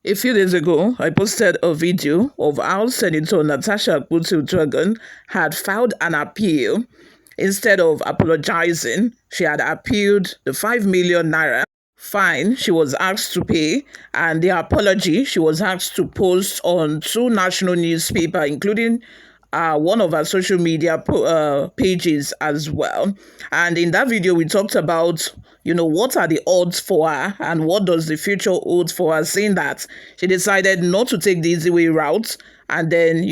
A few days ago, I posted a video of how Senator Natasha Akpoti-Uduaghan had filed an appeal. Instead of apologizing, she had appealed the 5 million naira fine she was asked to pay, and the apology she was asked to post on two national newspapers, including one of our social media pages as well. And in that video, we talked about, what are the odds for her and what does the future hold for her, saying that she decided not to take the easy way route and then,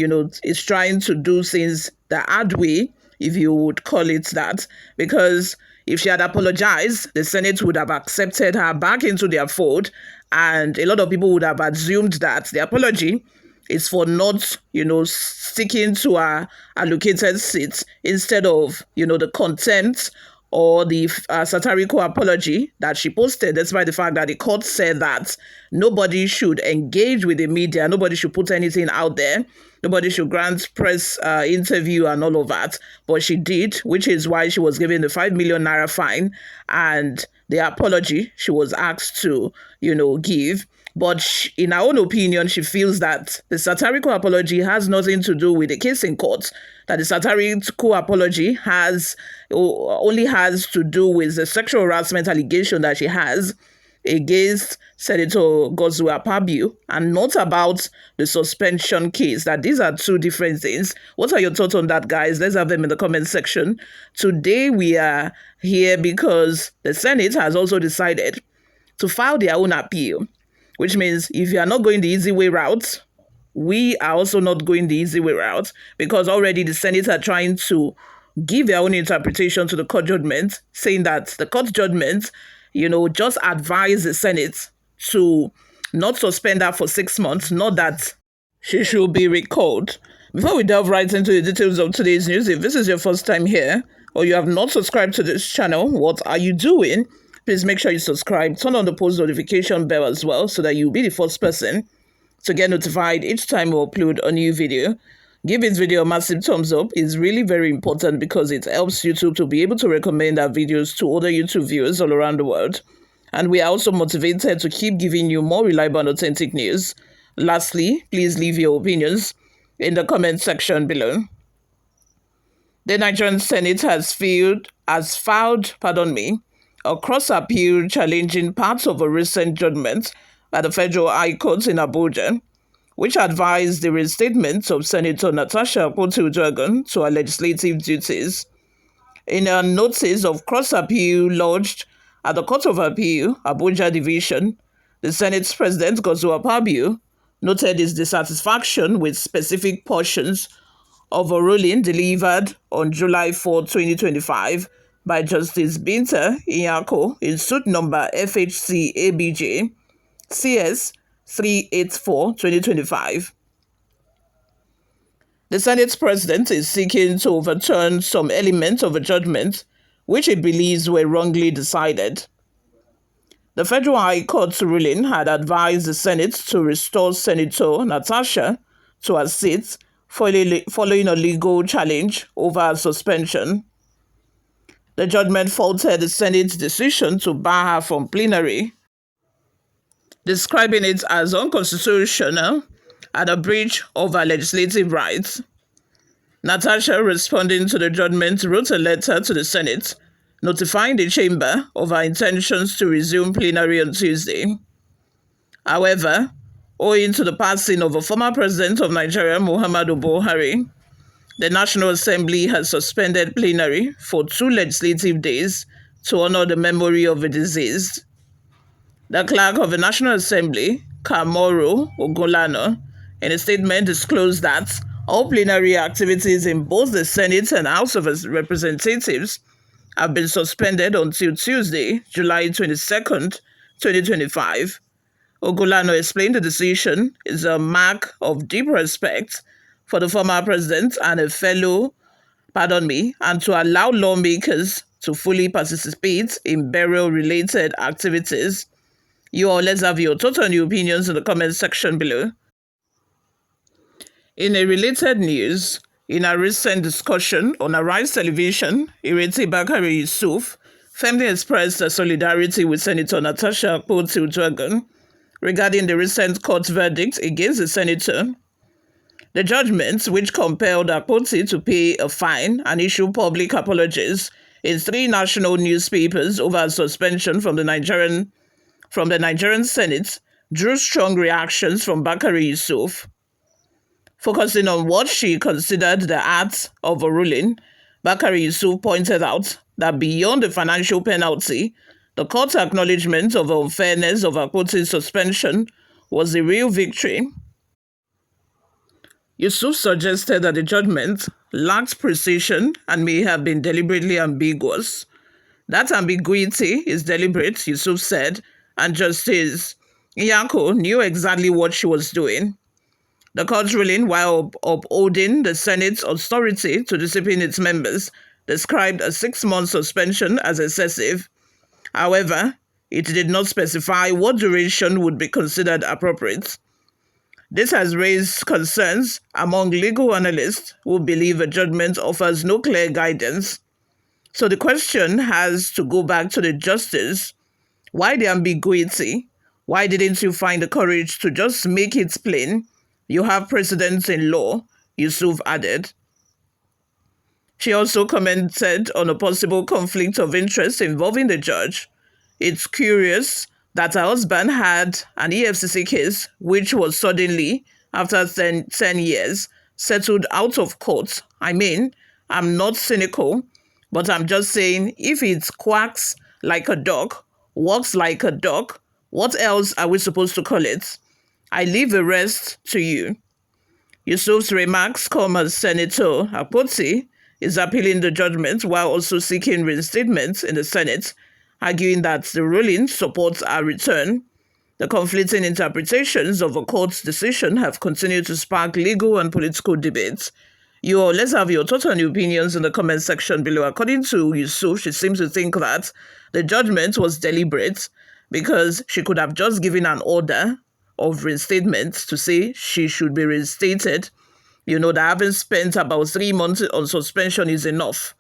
is trying to do things the hard way, if you would call it that, because if she had apologized, the Senate would have accepted her back into their fold, and a lot of people would have assumed that the apology is for not, sticking to her allocated seats instead of, the contempt or the satirical apology that she posted, despite the fact that the court said that nobody should engage with the media, nobody should put anything out there, nobody should grant press interview and all of that. But she did, which is why she was given the 5 million naira fine and the apology she was asked to, give. But in her own opinion, she feels that the satirical apology has nothing to do with the case in court, that the satirical apology only has to do with the sexual harassment allegation that she has against Senator Godswill Akpabio, and not about the suspension case, that these are two different things. What are your thoughts on that, guys? Let's have them in the comment section. Today we are here because the Senate has also decided to file their own appeal, which means if you are not going the easy way route, we are also not going the easy way route, because already the Senate are trying to give their own interpretation to the court judgment, saying that the court judgment, just advise the Senate to not suspend her for 6 months, not that she should be recalled. Before we delve right into the details of today's news, if this is your first time here or you have not subscribed to this channel, what are you doing? Please make sure you subscribe, turn on the post notification bell as well so that you'll be the first person to get notified each time we upload a new video. Give this video a massive thumbs up. It's really very important because it helps YouTube to be able to recommend our videos to other YouTube viewers all around the world. And we are also motivated to keep giving you more reliable and authentic news. Lastly, please leave your opinions in the comment section below. The Nigerian Senate has filed a cross appeal challenging parts of a recent judgment by the Federal High Court in Abuja, which advised the reinstatement of Senator Natasha Akpoti-Uduaghan to her legislative duties. In a notice of cross appeal lodged at the Court of Appeal, Abuja Division, the Senate's President Godswill Akpabio noted his dissatisfaction with specific portions of a ruling delivered on July 4, 2025, by Justice Binta Nyako in suit number FHC ABJ CS 384-2025. The Senate President is seeking to overturn some elements of a judgment which he believes were wrongly decided. The Federal High Court's ruling had advised the Senate to restore Senator Natasha to her seat following a legal challenge over her suspension. The judgment faulted the Senate's decision to bar her from plenary, describing it as unconstitutional and a breach of her legislative rights. Natasha, responding to the judgment, wrote a letter to the Senate, notifying the chamber of her intentions to resume plenary on Tuesday. However, owing to the passing of a former president of Nigeria, Muhammadu Buhari, the National Assembly has suspended plenary for 2 legislative days to honor the memory of the deceased. The clerk of the National Assembly, Kamoro Ogolano, in a statement disclosed that all plenary activities in both the Senate and House of Representatives have been suspended until Tuesday, July 22nd, 2025. Ogolano explained the decision is a mark of deep respect for the former president and and to allow lawmakers to fully participate in burial-related activities. You all, let's have your thoughts and your opinions in the comment section below. In a related news, in a recent discussion on Arise Television, Ireti Bakari Yusuf firmly expressed her solidarity with Senator Natasha Akpoti-Uduaghan, regarding the recent court verdict against the senator. The judgment, which compelled Akpoti to pay a fine and issue public apologies in 3 national newspapers over a suspension from the Nigerian Senate, drew strong reactions from Bakari Yusuf. Focusing on what she considered the art of a ruling, Bakari Yusuf pointed out that beyond the financial penalty, the court's acknowledgement of the unfairness of Akpoti's suspension was the real victory. Yusuf suggested that the judgment lacked precision and may have been deliberately ambiguous. That ambiguity is deliberate, Yusuf said, and Justice Nyako knew exactly what she was doing. The court's ruling, while upholding the Senate's authority to discipline its members, described a 6-month suspension as excessive. However, it did not specify what duration would be considered appropriate. This has raised concerns among legal analysts who believe the judgment offers no clear guidance. So the question has to go back to the justice. Why the ambiguity? Why didn't you find the courage to just make it plain? You have precedents in law, Yusuf added. She also commented on a possible conflict of interest involving the judge. It's curious that her husband had an EFCC case which was suddenly, after 10 years, settled out of court. I mean, I'm not cynical, but I'm just saying if it quacks like a duck, walks like a duck, what else are we supposed to call it? I leave the rest to you. Yusuf's remarks come as Senator Akpoti is appealing the judgment while also seeking reinstatement in the Senate, arguing that the ruling supports our return. The conflicting interpretations of a court's decision have continued to spark legal and political debates. Let's have your thoughts and opinions in the comment section below. According to Yusuf, she seems to think that the judgment was deliberate because she could have just given an order of reinstatement to say she should be reinstated. That having spent about 3 months on suspension is enough,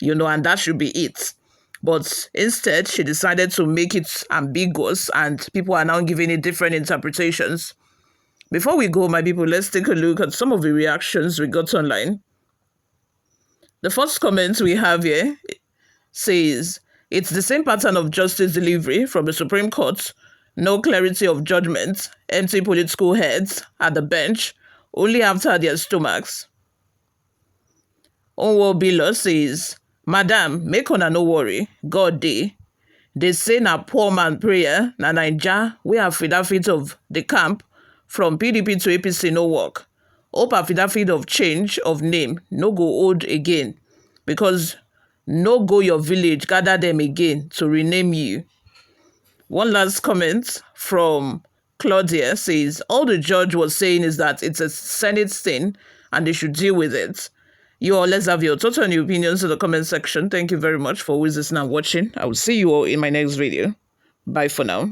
and that should be it. But instead, she decided to make it ambiguous, and people are now giving it different interpretations. Before we go, my people, let's take a look at some of the reactions we got online. The first comment we have here says, it's the same pattern of justice delivery from the Supreme Court. No clarity of judgment, empty political heads at the bench, only after their stomachs. Onwo Bilo says, Madam, make una no worry, God dey. They say na poor man prayer, na Naija, we have affidavit of the camp from PDP to APC no work. Hope affidavit of change of name no go old again, because no go your village gather them again to rename you. One last comment from Claudia says, all the judge was saying is that it's a Senate thing and they should deal with it. Let's have your thoughts and your opinions in the comment section. Thank you very much for always listening and watching. I will see you all in my next video. Bye for now.